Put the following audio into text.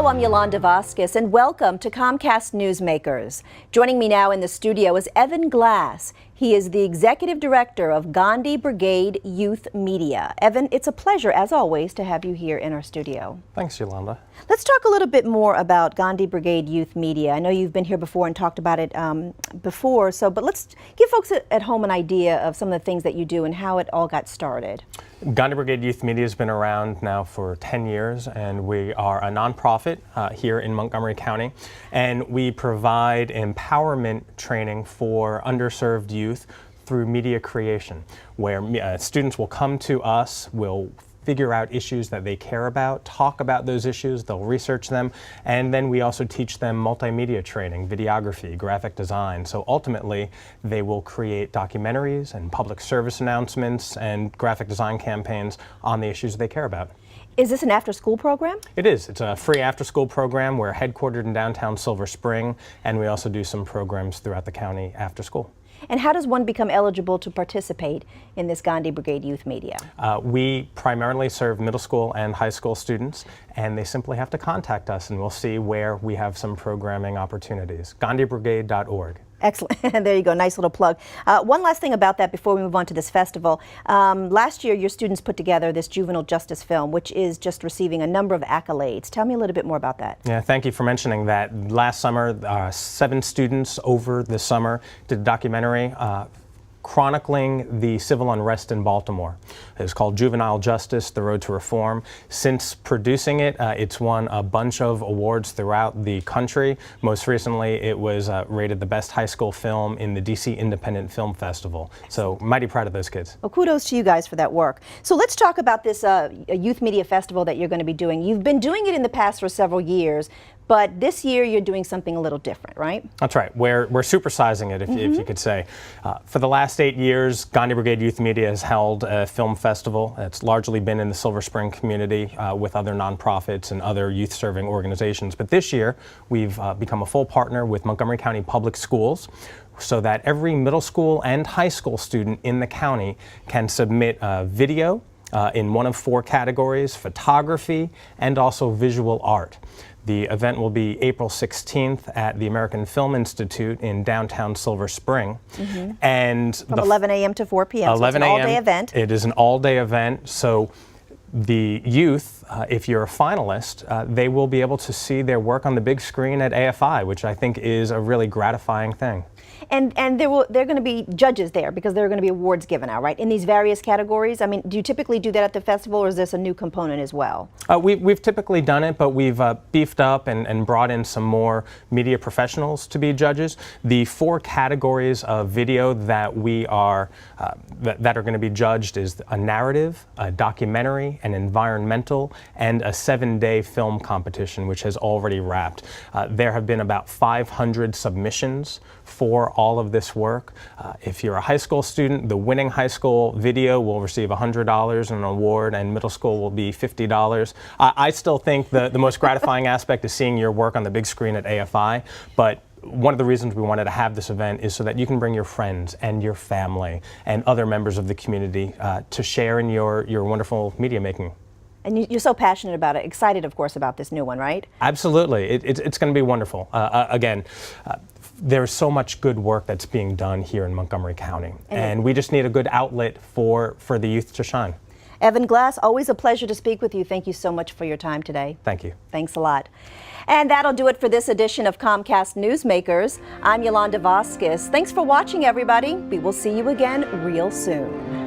Hello, I'm Yolanda Vasquez, and welcome to Comcast Newsmakers. Joining me now in the studio is Evan Glass. He is the Executive Director of Gandhi Brigade Youth Media. Evan, it's a pleasure, as always, to have you here in our studio. Thanks, Yolanda. Let's talk a little bit more about Gandhi Brigade Youth Media. I know you've been here before and talked about it before, but let's give folks at home an idea of some of the things that you do and how it all got started. Gandhi Brigade Youth Media has been around now for 10 years, and we are a nonprofit here in Montgomery County, and we provide empowerment training for underserved youth through media creation, where students will come to us, will figure out issues that they care about, talk about those issues, they'll research them, and then we also teach them multimedia training, videography, graphic design. So ultimately, they will create documentaries and public service announcements and graphic design campaigns on the issues they care about. Is this an after-school program? It is. It's a free after-school program. We're headquartered in downtown Silver Spring, and we also do some programs throughout the county after school. And how does one become eligible to participate in this Gandhi Brigade Youth Media? We primarily serve middle school and high school students, and they simply have to contact us, and we'll see where we have some programming opportunities. GandhiBrigade.org. Excellent. There you go. Nice little plug. One last thing about that before we move on to this festival. Last year, your students put together this juvenile justice film, which is just receiving a number of accolades. Tell me a little bit more about that. Yeah, thank you for mentioning that. Last summer, 7 students over the summer did a documentary chronicling the civil unrest in Baltimore. It's called Juvenile Justice, The Road to Reform. Since producing it, it's won a bunch of awards throughout the country. Most recently, it was rated the best high school film in the DC Independent Film Festival. So mighty proud of those kids. Well, kudos to you guys for that work. So let's talk about this Youth Media Festival that you're going to be doing. You've been doing it in the past for several years, but this year you're doing something a little different, right? That's right. We're supersizing it, if you could say. For the last 8 years, Gandhi Brigade Youth Media has held a film festival. It's largely been in the Silver Spring community with other nonprofits and other youth-serving organizations. But this year, we've become a full partner with Montgomery County Public Schools, so that every middle school and high school student in the county can submit video in one of 4 categories: photography and also visual art. The event will be April 16th at the American Film Institute in downtown Silver Spring. And from 11 a.m. to 4 p.m. 11 so it's an all-day event. It is an all-day event. So the youth, if you're a finalist, they will be able to see their work on the big screen at AFI, which I think is a really gratifying thing. And there are going to be judges there because there are going to be awards given out, right, in these various categories? I mean, do you typically do that at the festival, or is this a new component as well? We've typically done it, but we've beefed up and brought in some more media professionals to be judges. The 4 categories of video that we are that are going to be judged is a narrative, a documentary, an environmental, and a 7-day film competition, which has already wrapped. There have been about 500 submissions for all of this work. If you're a high school student, the winning high school video will receive $100 and an award, and middle school will be $50. I still think the most gratifying aspect is seeing your work on the big screen at AFI, but one of the reasons we wanted to have this event is so that you can bring your friends and your family and other members of the community to share in your wonderful media making. And you're so passionate about it, excited, of course, about this new one, right? Absolutely. It's going to be wonderful. Again, there's so much good work that's being done here in Montgomery County, and we just need a good outlet for the youth to shine. Evan Glass, always a pleasure to speak with you. Thank you so much for your time today. Thank you. Thanks a lot. And that'll do it for this edition of Comcast Newsmakers. I'm Yolanda Vasquez. Thanks for watching, everybody. We will see you again real soon.